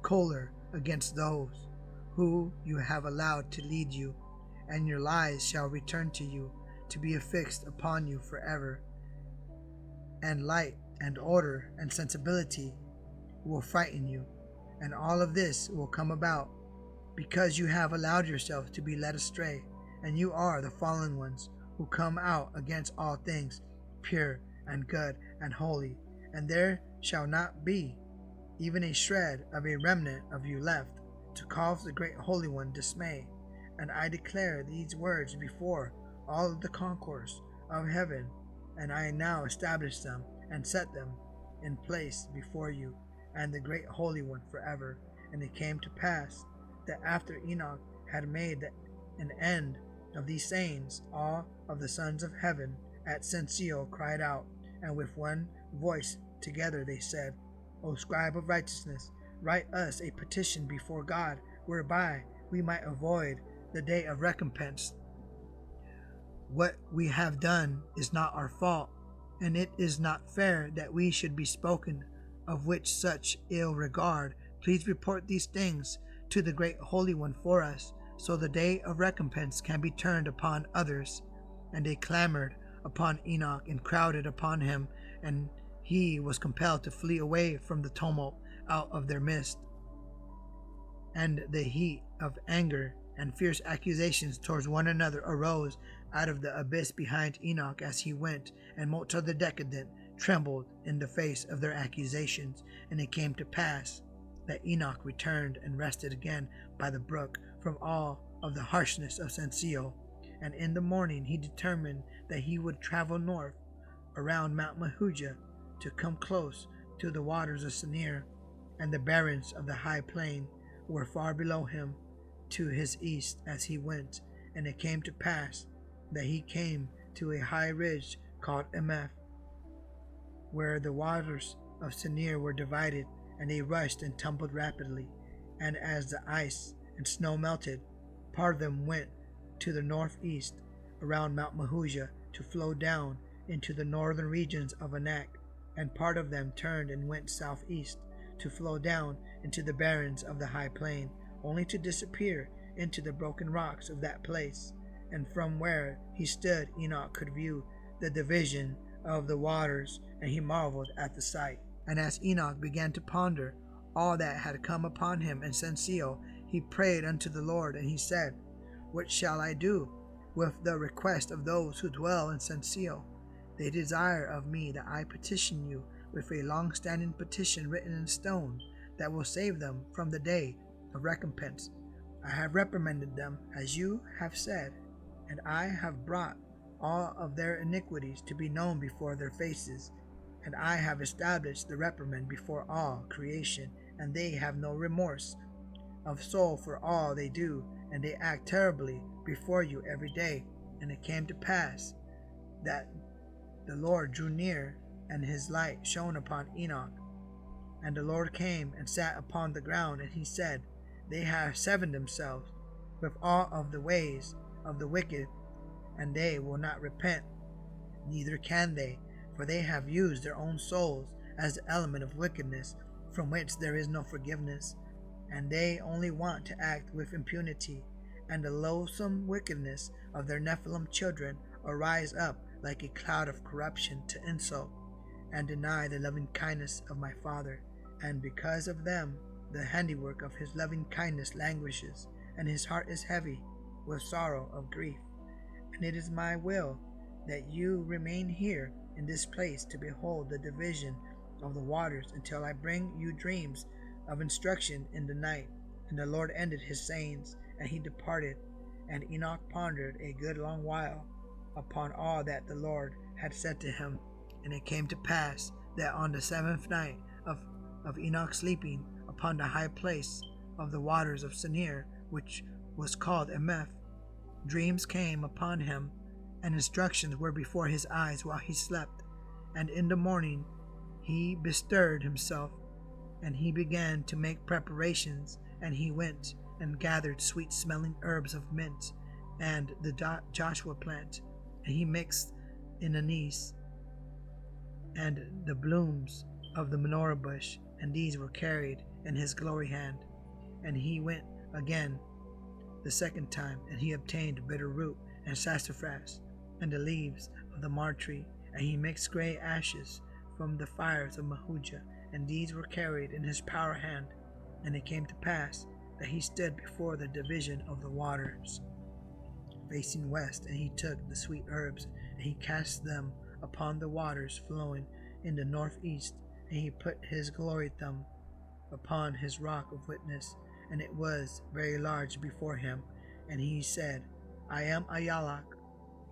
choler against those who you have allowed to lead you, and your lies shall return to you to be affixed upon you forever. And light and order and sensibility will frighten you, and all of this will come about because you have allowed yourself to be led astray, and you are the fallen ones who come out against all things pure and good and holy, and there shall not be even a shred of a remnant of you left to cause the great Holy One dismay. And I declare these words before all of the concourse of heaven, and I now establish them and set them in place before you and the great Holy One forever. And it came to pass that after Enoch had made an end of these sayings, all of the sons of heaven at Sencio cried out, and with one voice together they said, O scribe of righteousness, write us a petition before God, whereby we might avoid the day of recompense. What we have done is not our fault, And it is not fair that we should be spoken of with such ill regard. Please report these things to the great Holy One for us, so the day of recompense can be turned upon others. And they clamored upon Enoch and crowded upon him, and he was compelled to flee away from the tumult out of their midst. And the heat of anger and fierce accusations towards one another arose out of the abyss behind Enoch as he went, and most of the decadent trembled in the face of their accusations. And it came to pass that Enoch returned and rested again by the brook from all of the harshness of Sencio. And in the morning he determined that he would travel north around Mount Mahuja to come close to the waters of Saneer, and the barrens of the high plain were far below him to his east as he went. And it came to pass that he came to a high ridge called Enoch, where the waters of Saneer were divided, and they rushed and tumbled rapidly. And as the ice and snow melted, part of them went to the northeast around Mount Mahuja to flow down into the northern regions of Enoch, and part of them turned and went southeast to flow down into the barrens of the high plain, only to disappear into the broken rocks of that place. And from where he stood, Enoch could view the division of the waters, and he marveled at the sight. And as Enoch began to ponder all that had come upon him in Sencio, he prayed unto the Lord, and he said, What shall I do with the request of those who dwell in Sencio? They desire of me that I petition you with a long-standing petition written in stone that will save them from the day of recompense. I have reprimanded them as you have said, and I have brought all of their iniquities to be known before their faces, and I have established the reprimand before all creation, and they have no remorse of soul for all they do, and they act terribly before you every day. And it came to pass that the Lord drew near, and his light shone upon Enoch. And the Lord came and sat upon the ground, and he said, They have severed themselves with all of the ways of the wicked, and they will not repent, neither can they, for they have used their own souls as the element of wickedness, from which there is no forgiveness, and they only want to act with impunity. And the loathsome wickedness of their Nephilim children arise up like a cloud of corruption to insult and deny the loving kindness of my Father. And because of them the handiwork of his loving kindness languishes, and his heart is heavy with sorrow of grief. And it is my will that you remain here in this place to behold the division of the waters until I bring you dreams of instruction in the night. And the Lord ended his sayings, and he departed. And Enoch pondered a good long while upon all that the Lord had said to him. And it came to pass that on the 7th night of Enoch sleeping upon the high place of the waters of Saneer, which was called Enoch, dreams came upon him, and instructions were before his eyes while he slept. And in the morning he bestirred himself, and he began to make preparations, and he went and gathered sweet-smelling herbs of mint and the Joshua plant, and he mixed in anise and the blooms of the menorah bush, and these were carried in his glory hand. And he went again the second time, and he obtained bitter root and sassafras and the leaves of the mar tree, and he mixed gray ashes from the fires of Mahuja, and these were carried in his power hand. And it came to pass that he stood before the division of the waters, facing west, and he took the sweet herbs, and he cast them upon the waters flowing in the northeast, and he put his glory thumb upon his rock of witness, and it was very large before him. And he said, I am Ayalak,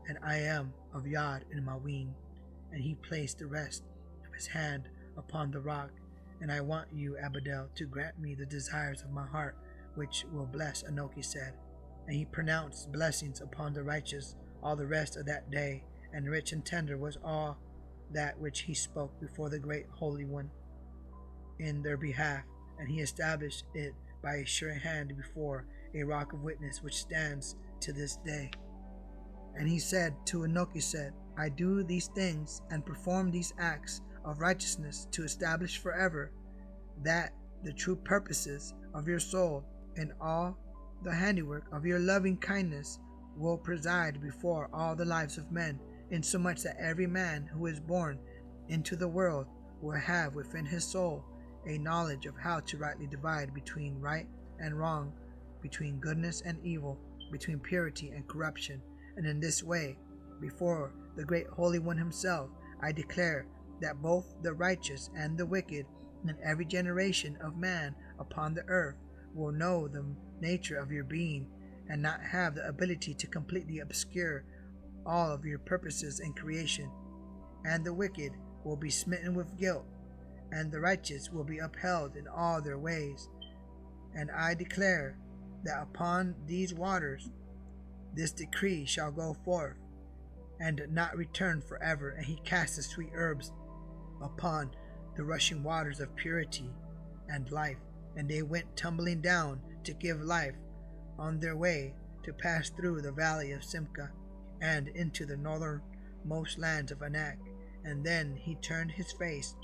and I am of Yad in Mawin. And he placed the rest of his hand upon the rock. And I want you, Abedel, to grant me the desires of my heart, which will bless, Enoch said. And he pronounced blessings upon the righteous all the rest of that day, and rich and tender was all that which he spoke before the great Holy One in their behalf. And he established it by a sure hand before a rock of witness which stands to this day. And he said to Enoch, I do these things and perform these acts of righteousness to establish forever that the true purposes of your soul and all the handiwork of your loving kindness will preside before all the lives of men, insomuch that every man who is born into the world will have within his soul a knowledge of how to rightly divide between right and wrong, between goodness and evil, between purity and corruption. And in this way, before the great Holy One himself, I declare that both the righteous and the wicked in every generation of man upon the earth will know the nature of your being and not have the ability to completely obscure all of your purposes in creation. And the wicked will be smitten with guilt, and the righteous will be upheld in all their ways. And I declare that upon these waters this decree shall go forth, and not return forever. And he cast the sweet herbs upon the rushing waters of purity and life, and they went tumbling down to give life on their way to pass through the valley of Simca and into the northernmost lands of Anak. And then he turned his face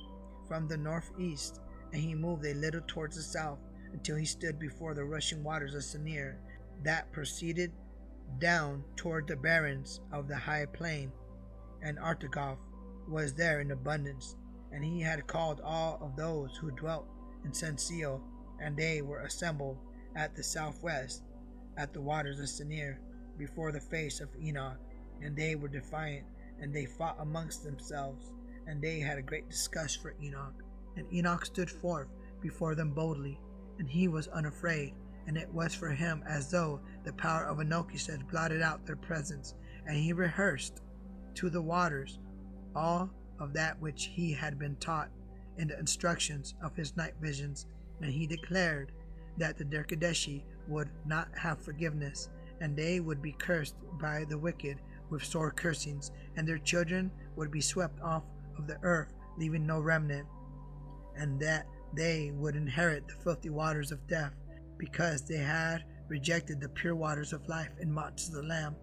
from the northeast, and he moved a little towards the south, until he stood before the rushing waters of Saneer, that proceeded down toward the barrens of the high plain. And Artagoth was there in abundance, and he had called all of those who dwelt in Sencio, and they were assembled at the southwest, at the waters of Saneer, before the face of Enoch. And they were defiant, and they fought amongst themselves, and they had a great disgust for Enoch. And Enoch stood forth before them boldly, and he was unafraid, and it was for him as though the power of Enoch blotted out their presence. And he rehearsed to the waters all of that which he had been taught in the instructions of his night visions. And he declared that the Derkadeshi would not have forgiveness, and they would be cursed by the wicked with sore cursings, and their children would be swept off of the earth, leaving no remnant, and that they would inherit the filthy waters of death, because they had rejected the pure waters of life and mocked to the Lamb.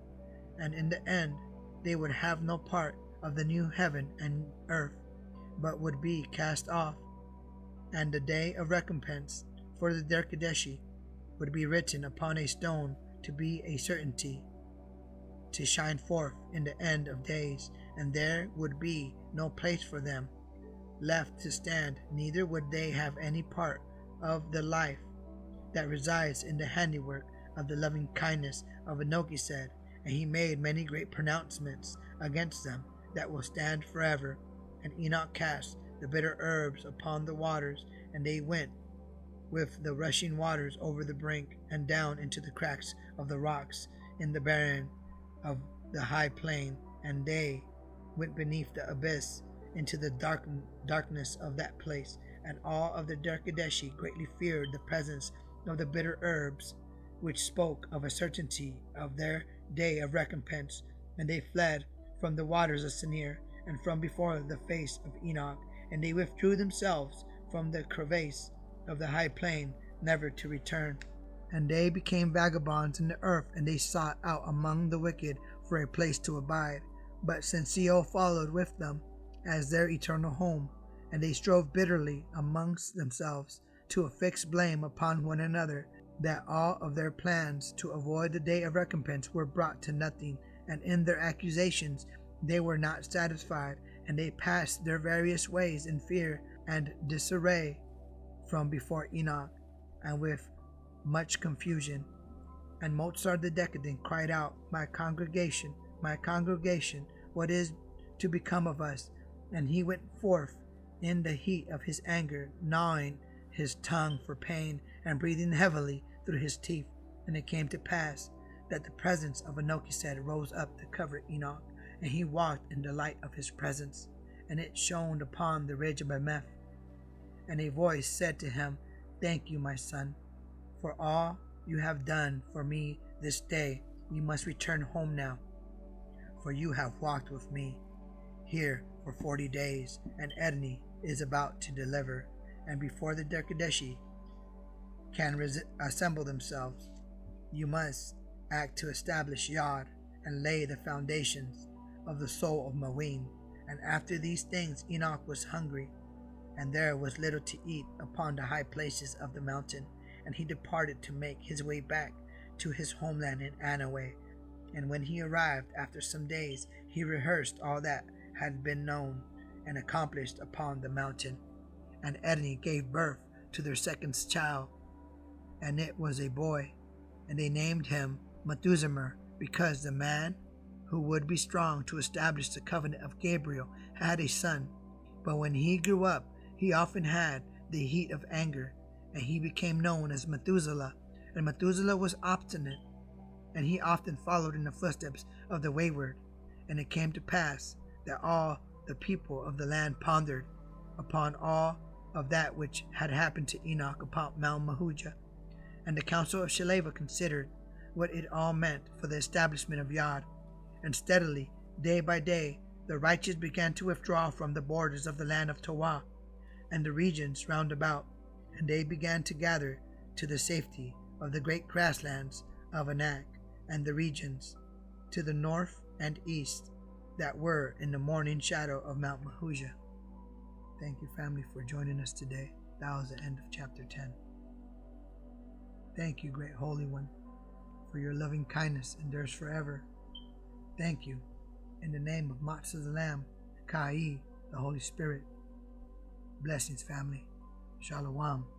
And in the end they would have no part of the new heaven and earth, but would be cast off. And the day of recompense for the Derkadeshi would be written upon a stone, to be a certainty, to shine forth in the end of days. And there would be no place for them left to stand, neither would they have any part of the life that resides in the handiwork of the loving kindness of Enoch. And he made many great pronouncements against them that will stand forever. And Enoch cast the bitter herbs upon the waters, and they went with the rushing waters over the brink and down into the cracks of the rocks in the barren of the high plain. And they went beneath the abyss into the darkness of that place. And all of the Derkadeshi greatly feared the presence of the bitter herbs, which spoke of a certainty of their day of recompense. And they fled from the waters of Saneer, and from before the face of Enoch, and they withdrew themselves from the crevasse of the high plain, never to return. And they became vagabonds in the earth, and they sought out among the wicked for a place to abide. But Sencio followed with them as their eternal home, and they strove bitterly amongst themselves to affix blame upon one another, that all of their plans to avoid the day of recompense were brought to nothing. And in their accusations they were not satisfied, and they passed their various ways in fear and disarray from before Enoch, and with much confusion. And Mozart the Decadent cried out, my congregation, what is to become of us? And he went forth in the heat of his anger, gnawing his tongue for pain, and breathing heavily through his teeth. And it came to pass that the presence of Enoch rose up to cover Enoch, and he walked in the light of his presence, and it shone upon the ridge of Meph. And a voice said to him, thank you, my son, for all you have done for me this day. You must return home now, for you have walked with me here for 40 days, and Essene is about to deliver. And before the Derkadeshi can assemble themselves, you must act to establish Yod and lay the foundations of the soul of Mawin. And after these things Enoch was hungry, and there was little to eat upon the high places of the mountain. And he departed to make his way back to his homeland in Anaway. And when he arrived after some days, he rehearsed all that had been known and accomplished upon the mountain. And Essene gave birth to their second child, and it was a boy. And they named him Methuselah, because the man who would be strong to establish the covenant of Gabriel had a son. But when he grew up, he often had the heat of anger, and he became known as Methuselah. And Methuselah was obstinate, and he often followed in the footsteps of the wayward. And it came to pass that all the people of the land pondered upon all of that which had happened to Enoch upon Mount Mahuja. And the council of Shaleva considered what it all meant for the establishment of Yod. And steadily, day by day, the righteous began to withdraw from the borders of the land of Tawah and the regions round about, and they began to gather to the safety of the great grasslands of Enoch and the regions to the north and east that were in the morning shadow of Mount Mahuja. Thank you, family, for joining us today. That was the end of chapter 10. Thank you, great Holy One, for your loving kindness endures forever. Thank you. In the name of Matzah the Lamb, Kai, the Holy Spirit. Blessings, family. Shalom.